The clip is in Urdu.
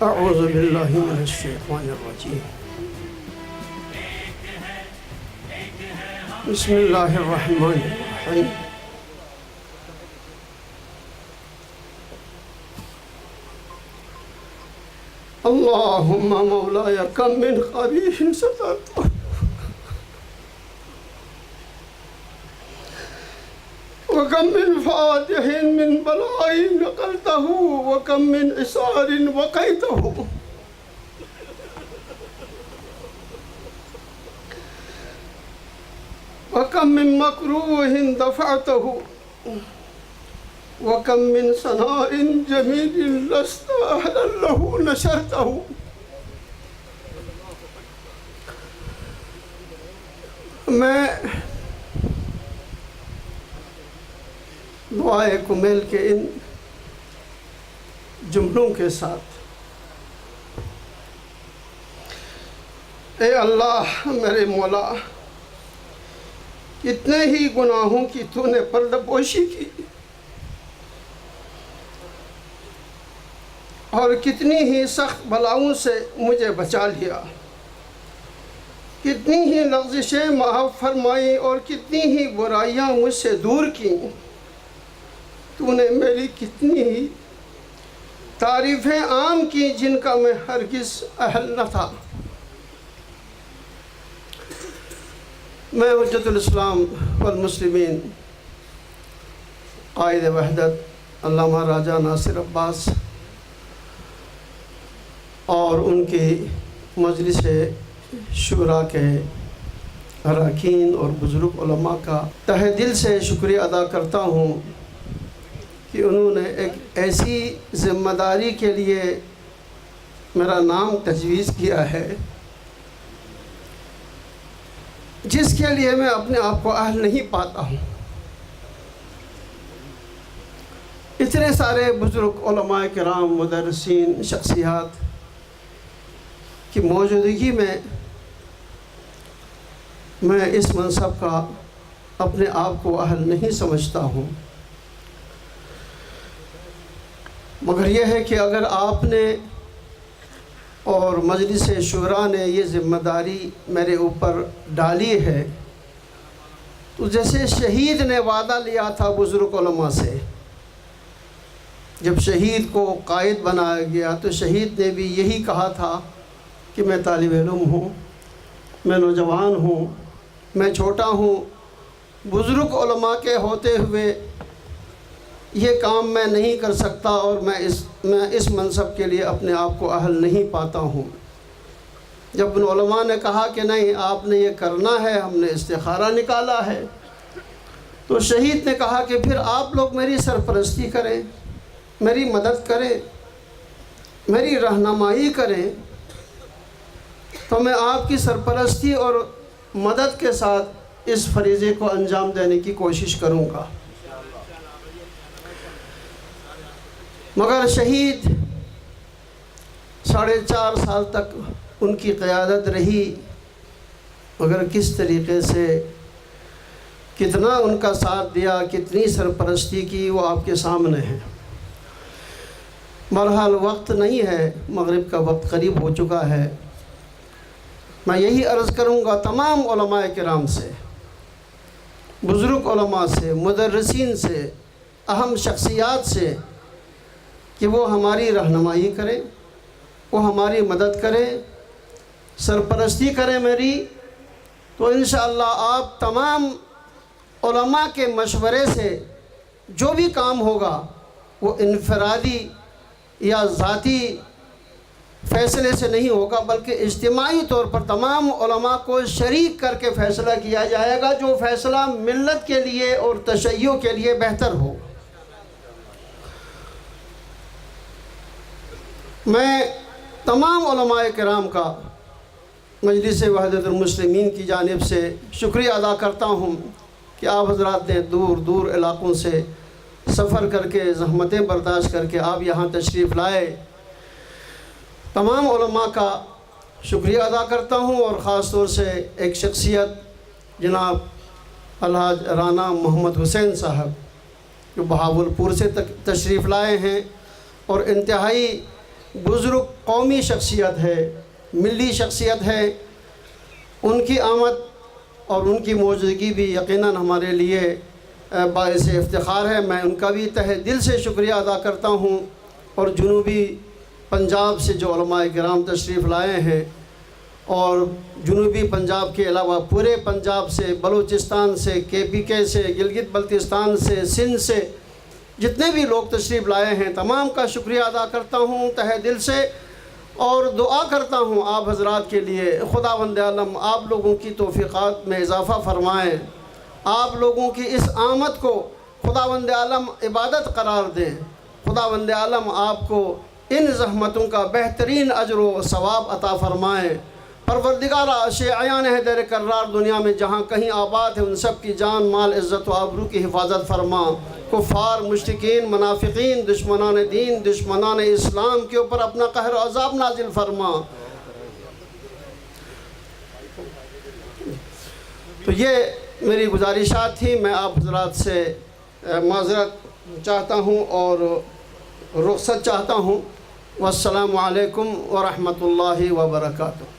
اعوذ باللہ من الشیطان الرجیم بسم اللہ الرحمن الرحیم اللہم مولایا کم من قبیح سترتہ وکم من فاتح من بلائی نقلتہ وکم من عصار وقیتہ وکم من مکروہ دفعتہ وکم من ثناء جمیل لست اہلا لہ نشرتہ. میں دعائے کمیل کے ان جملوں کے ساتھ، اے اللہ میرے مولا، کتنے ہی گناہوں کی تو نے پردہ پوشی کی اور کتنی ہی سخت بلاؤں سے مجھے بچا لیا، کتنی ہی لغزشیں معاف فرمائی اور کتنی ہی برائیاں مجھ سے دور کیں. تو نے میری کتنی ہی تعریفیں عام کی جن کا میں ہرگز اہل نہ تھا. میں حجت الاسلام والمسلمین قائد وحدت علامہ راجہ ناصر عباس اور ان کی مجلس شورا کے اراکین اور بزرگ علماء کا تہہ دل سے شکریہ ادا کرتا ہوں کہ انہوں نے ایک ایسی ذمہ داری کے لیے میرا نام تجویز کیا ہے جس کے لیے میں اپنے آپ کو اہل نہیں پاتا ہوں. اتنے سارے بزرگ علماء کرام، مدرسین، شخصیات کی موجودگی میں اس منصب کا اپنے آپ کو اہل نہیں سمجھتا ہوں، مگر یہ ہے کہ اگر آپ نے اور مجلس شورا نے یہ ذمہ داری میرے اوپر ڈالی ہے تو جیسے شہید نے وعدہ لیا تھا بزرگ علماء سے، جب شہید کو قائد بنایا گیا تو شہید نے بھی یہی کہا تھا کہ میں طالب علم ہوں، میں نوجوان ہوں، میں چھوٹا ہوں، بزرگ علماء کے ہوتے ہوئے یہ کام میں نہیں کر سکتا اور میں اس منصب کے لیے اپنے آپ کو اہل نہیں پاتا ہوں. جب ان علماء نے کہا کہ نہیں آپ نے یہ کرنا ہے، ہم نے استخارہ نکالا ہے، تو شہید نے کہا کہ پھر آپ لوگ میری سرپرستی کریں، میری مدد کریں، میری رہنمائی کریں، تو میں آپ کی سرپرستی اور مدد کے ساتھ اس فریضے کو انجام دینے کی کوشش کروں گا. مگر شہید 4.5 سال تک ان کی قیادت رہی، مگر کس طریقے سے کتنا ان کا ساتھ دیا، کتنی سرپرستی کی، وہ آپ کے سامنے ہے. بہرحال وقت نہیں ہے، مغرب کا وقت قریب ہو چکا ہے. میں یہی عرض کروں گا تمام علماء کرام سے، بزرگ علماء سے، مدرسین سے، اہم شخصیات سے کہ وہ ہماری رہنمائی کریں، وہ ہماری مدد کریں، سرپرستی کریں میری، تو انشاءاللہ آپ تمام علماء کے مشورے سے جو بھی کام ہوگا وہ انفرادی یا ذاتی فیصلے سے نہیں ہوگا، بلکہ اجتماعی طور پر تمام علماء کو شریک کر کے فیصلہ کیا جائے گا، جو فیصلہ ملت کے لیے اور تشیع کے لیے بہتر ہو. میں تمام علماء کرام کا مجلس وحدت المسلمین کی جانب سے شکریہ ادا کرتا ہوں کہ آپ حضرات نے دور دور علاقوں سے سفر کر کے، زحمتیں برداشت کر کے آپ یہاں تشریف لائے. تمام علماء کا شکریہ ادا کرتا ہوں اور خاص طور سے ایک شخصیت جناب الحاج رانا محمد حسین صاحب جو بہاولپور سے تشریف لائے ہیں اور انتہائی بزرگ قومی شخصیت ہے، ملی شخصیت ہے، ان کی آمد اور ان کی موجودگی بھی یقیناً ہمارے لیے باعث افتخار ہے۔ میں ان کا بھی تہہ دل سے شکریہ ادا کرتا ہوں، اور جنوبی پنجاب سے جو علماء کرام تشریف لائے ہیں، اور جنوبی پنجاب کے علاوہ پورے پنجاب سے، بلوچستان سے، KPK سے، گلگت بلتستان سے، سندھ سے جتنے بھی لوگ تشریف لائے ہیں، تمام کا شکریہ ادا کرتا ہوں تہہ دل سے، اور دعا کرتا ہوں آپ حضرات کے لیے، خداوند عالم آپ لوگوں کی توفیقات میں اضافہ فرمائے، آپ لوگوں کی اس آمد کو خداوند عالم عبادت قرار دیں، خداوند عالم آپ کو ان زحمتوں کا بہترین اجر و ثواب عطا فرمائے۔ پروردگارہ شیعیان حیدر کرار دنیا میں جہاں کہیں آباد ہے، ان سب کی جان، مال، عزت و آبرو کی حفاظت فرما، کفار، مشرکین، منافقین، دشمنان دین، دشمنان اسلام کے اوپر اپنا قہر و عذاب نازل فرما۔ تو یہ میری گزارشات تھی، میں آپ حضرات سے معذرت چاہتا ہوں اور رخصت چاہتا ہوں۔ والسلام علیکم ورحمۃ اللہ وبرکاتہ۔